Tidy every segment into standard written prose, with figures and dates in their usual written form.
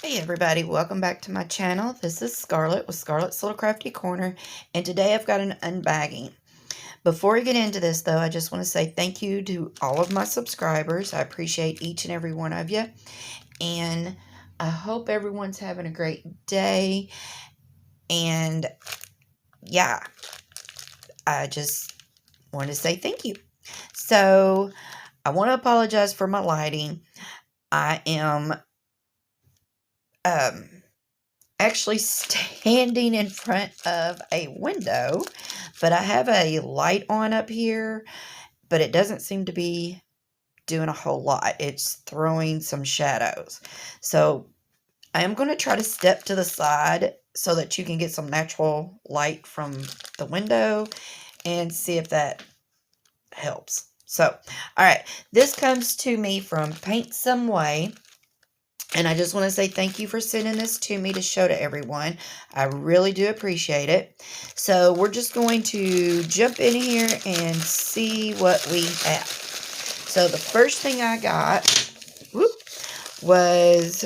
Hey everybody, welcome back to my channel. This is Scarlett with Scarlett's Little Crafty Corner, and today I've got an unbagging. Before we get into this though, I just want to say thank you to all of my subscribers. I appreciate each and every one of you, and I hope everyone's having a great day. And yeah, I just want to say thank you. So I want to apologize for my lighting. I am actually standing in front of a window, but I have a light on up here, but it doesn't seem to be doing a whole lot. It's throwing some shadows. So I am going to try to step to the side so that you can get some natural light from the window and see if that helps. So, all right, this comes to me from Paintsomeway. And I just want to say thank you for sending this to me to show to everyone. I really do appreciate it. So we're just going to jump in here and see what we have. So the first thing I got was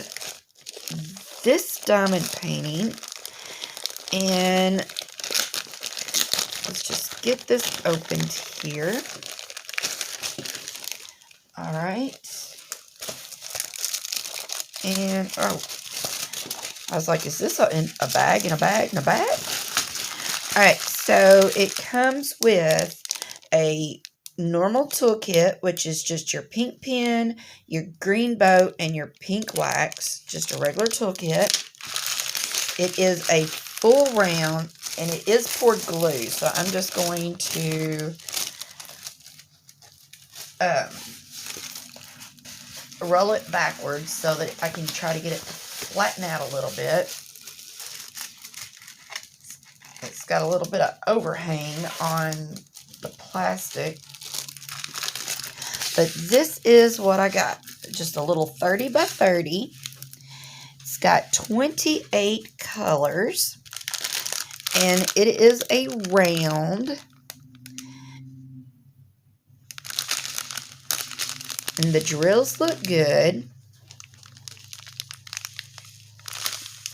this diamond painting. And let's just get this opened here. All right. And, oh, I was like, is this in a bag, in a bag, in a bag? All right, so it comes with a normal toolkit, which is just your pink pen, your green boat, and your pink wax, just a regular toolkit. It is a full round, and it is poured glue, so I'm just going to roll it backwards so that I can try to get it to flatten out a little bit. It's got a little bit of overhang on the plastic. But this is what I got. Just a little 30 by 30. It's got 28 colors. And it is a round. And the drills look good.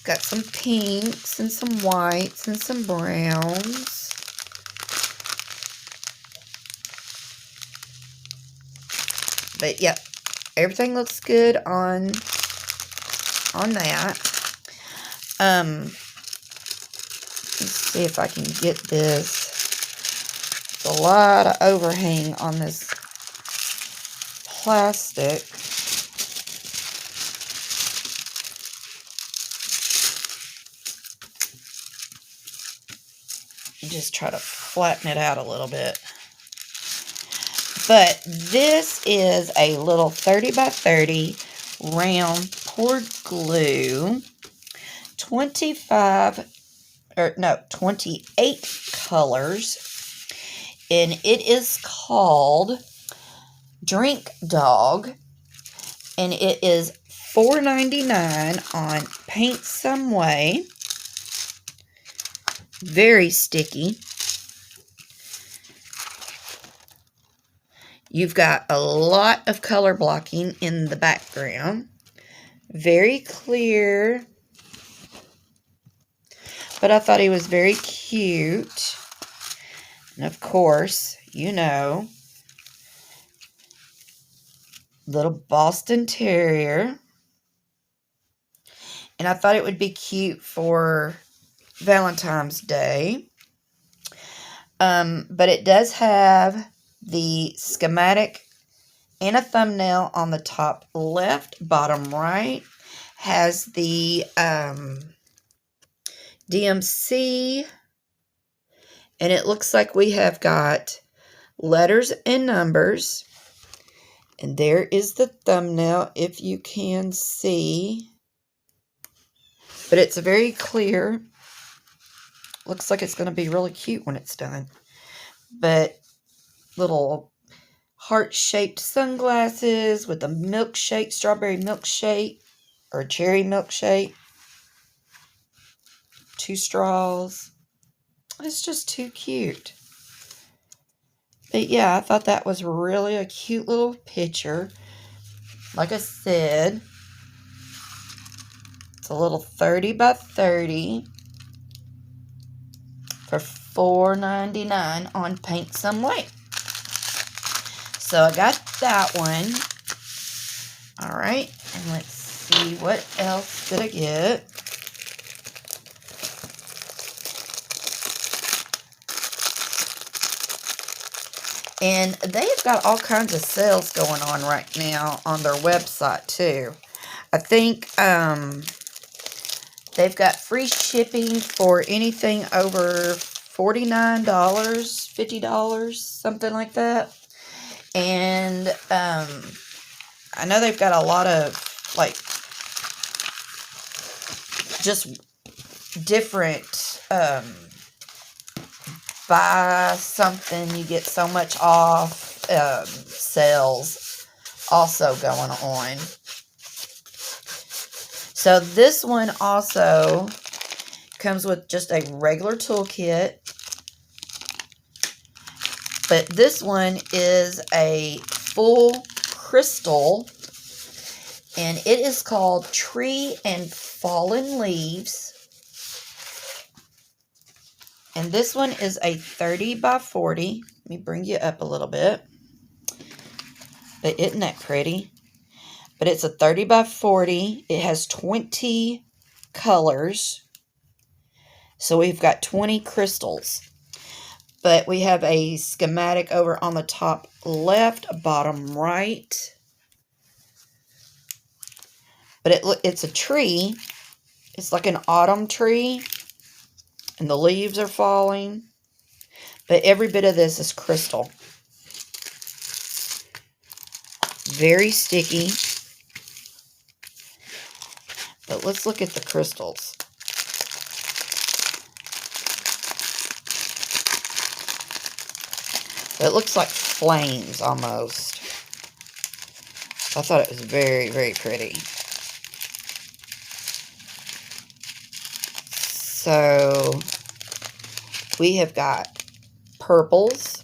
Got some pinks and some whites and some browns. But yep, everything looks good on that. Let's see if I can get this. There's a lot of overhang on this plastic. Just try to flatten it out a little bit. But this is a little 30 by 30 round poured glue. 28 colors. And it is called Drink Dog, and it is $4.99 on Paintsomeway. Very sticky. You've got a lot of color blocking in the background. Very clear. But I thought he was very cute. And of course, you know, little Boston Terrier. And I thought it would be cute for Valentine's Day. But it does have the schematic and a thumbnail on the top left, bottom right. Has the DMC. And it looks like we have got letters and numbers. And there is the thumbnail, if you can see. But it's very clear. Looks like it's going to be really cute when it's done. But little heart-shaped sunglasses with a milkshake, strawberry milkshake, or cherry milkshake. 2 straws. It's just too cute. But yeah, I thought that was really a cute little picture. Like I said, It's a little 30 by 30 for $4.99 on Paintsomeway. So I got that one. All right, and let's see what else did I get. And they've got all kinds of sales going on right now on their website too. I think they've got free shipping for anything over $49, $50, something like that. And I know they've got a lot of like just different buy something, you get so much off sales also going on. So this one also comes with just a regular toolkit, but this one is a full crystal, and it is called Tree and Fallen Leaves. And this one is a 30 by 40. Let me bring you up a little bit. But isn't that pretty? But it's a 30 by 40. It has 20 colors. So we've got 20 crystals. But we have a schematic over on the top left, bottom right. But it's a tree. It's like an autumn tree. And the leaves are falling. But every bit of this is crystal. Very sticky. But let's look at the crystals. It looks like flames almost. I thought it was very, very pretty. So we have got purples.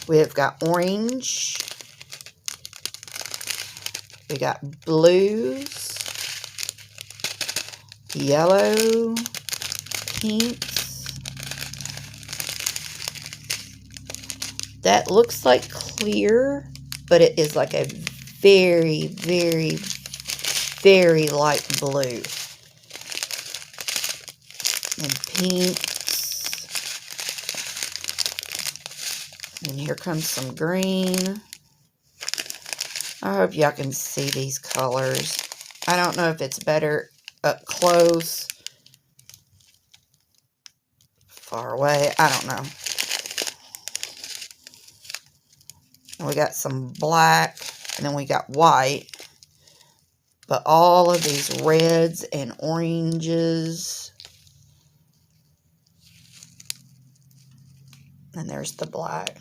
We have got orange. We got blues, yellow, pinks. That looks like clear, but it is like a very, very, very light blue. And pinks. And here comes some green. I hope y'all can see these colors. I don't know if it's better up close, far away. I don't know. And we got some black, and then we got white. But all of these reds and oranges. And there's the black.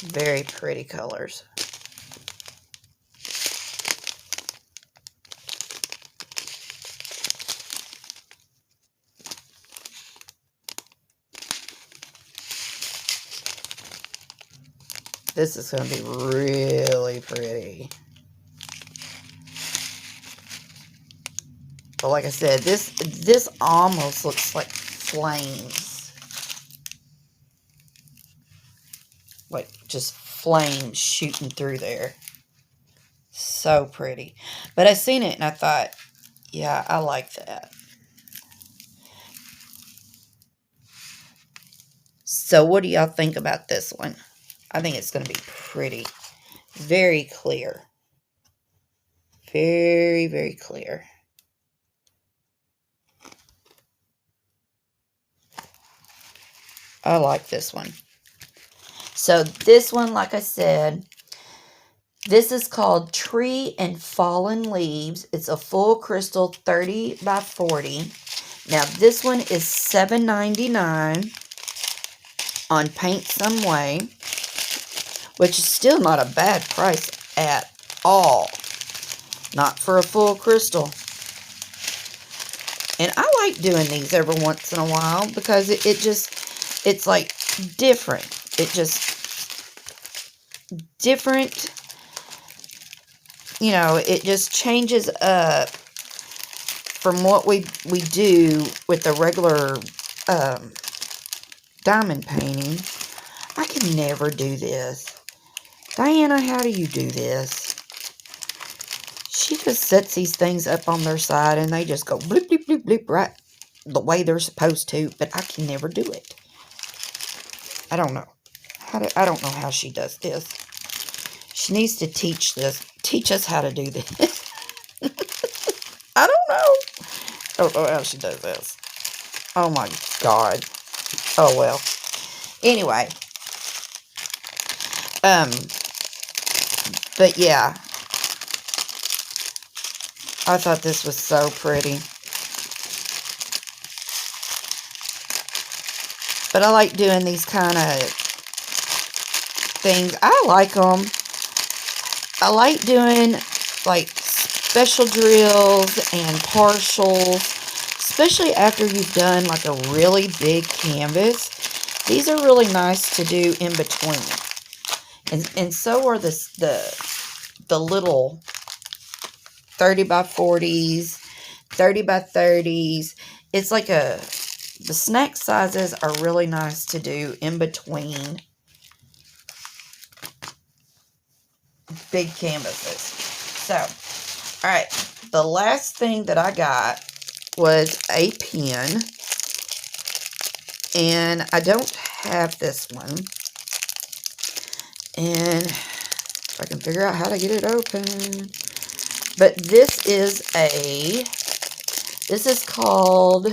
Very pretty colors. This is going to be really pretty. But like I said, this almost looks like flames. Like just flames shooting through there. So pretty. But I seen it and I thought, yeah, I like that. So what do y'all think about this one? I think it's going to be pretty. Very clear. Very, very clear. I like this one. So this one, like I said, this is called Tree and Fallen Leaves. It's a full crystal 30 by 40. Now this one is $7.99 on Paintsomeway, which is still not a bad price at all. Not for a full crystal. And I like doing these every once in a while because it's like different. It just, different, you know, it just changes up from what we do with the regular diamond painting. I can never do this. Diana, how do you do this? She just sets these things up on their side and they just go blip, blip, blip, blip, right the way they're supposed to, but I can never do it. I don't know. I don't know how she does this. She needs to teach us how to do this. I don't know. I don't know how she does this. Oh my God. Oh well. Anyway. But yeah. I thought this was so pretty. But I like doing these kind of things. I like them. I like doing like special drills and partials, especially after you've done like a really big canvas. These are really nice to do in between. And so are the little 30 by 40s, 30 by 30s. It's like the snack sizes are really nice to do in between big canvases. So, all right, the last thing that I got was a pen, and I don't have this one, and if I can figure out how to get it open, but this is called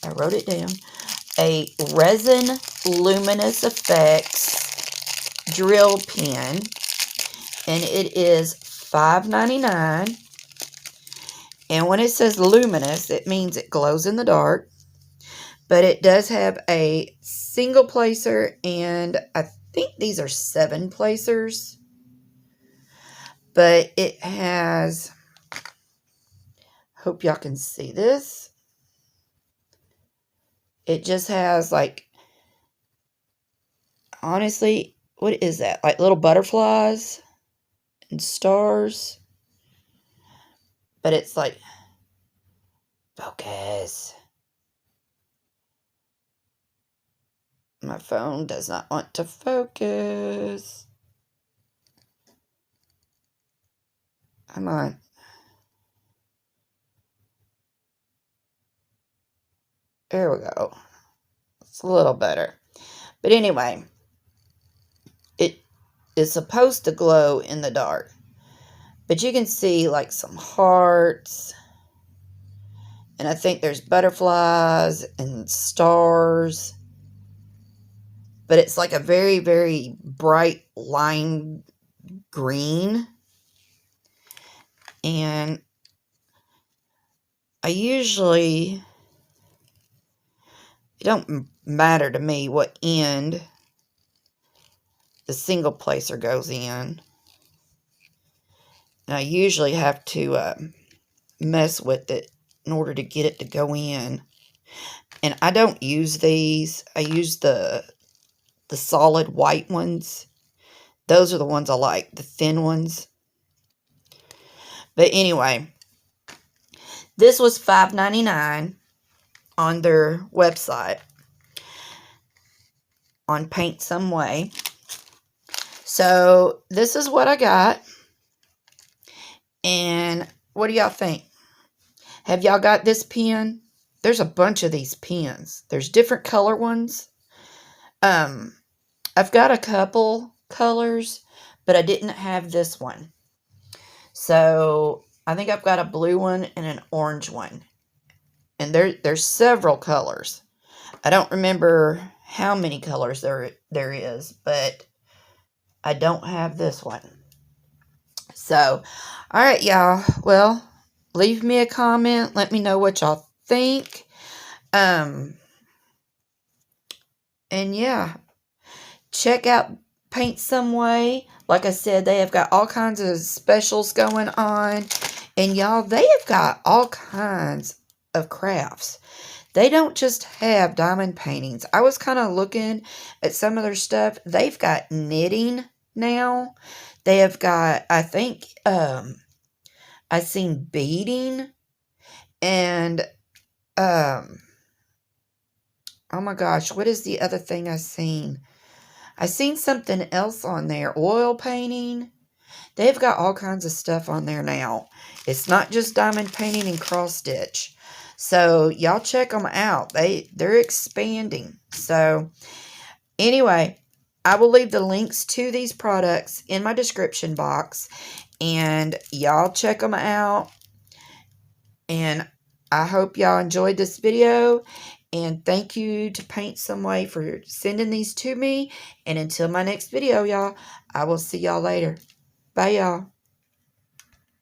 I wrote it down, a Resin Luminous Effects drill pen, and it is $5.99. And when it says luminous, it means it glows in the dark. But it does have a single placer, and I think these are 7 placers. But it has, hope y'all can see this. It just has like, honestly, what is that? Like little butterflies and stars. But it's like, focus. My phone does not want to focus. Come on. There we go. It's a little better. But anyway, it is supposed to glow in the dark. But you can see like some hearts. And I think there's butterflies and stars. But it's like a very, very bright lime green. And it don't matter to me what end the single placer goes in. And I usually have to mess with it in order to get it to go in. And I don't use these. I use the solid white ones. Those are the ones I like, the thin ones. But anyway, this was $5.99 on their website on Paintsomeway. So this is what I got. And what do y'all think? Have y'all got this pen? There's a bunch of these pens. There's different color ones. I've got a couple colors, but I didn't have this one. So I think I've got a blue one and an orange one. And there's several colors. I don't remember how many colors there is, but I don't have this one. So, all right, y'all. Well, leave me a comment. Let me know what y'all think. And yeah, check out Paintsomeway. Like I said, they have got all kinds of specials going on. And y'all, they have got all kinds of crafts. They don't just have diamond paintings. I was kind of looking at some of their stuff. They've got knitting now. They have got, I think, I've seen beading and, oh my gosh, what is the other thing I've seen? I've seen something else on there. Oil painting. They've got all kinds of stuff on there now. It's not just diamond painting and cross stitch. So y'all check them out. They're expanding. So anyway, I will leave the links to these products in my description box. And y'all check them out. And I hope y'all enjoyed this video. And thank you to Paintsomeway for sending these to me. And until my next video, y'all, I will see y'all later. Bye, y'all.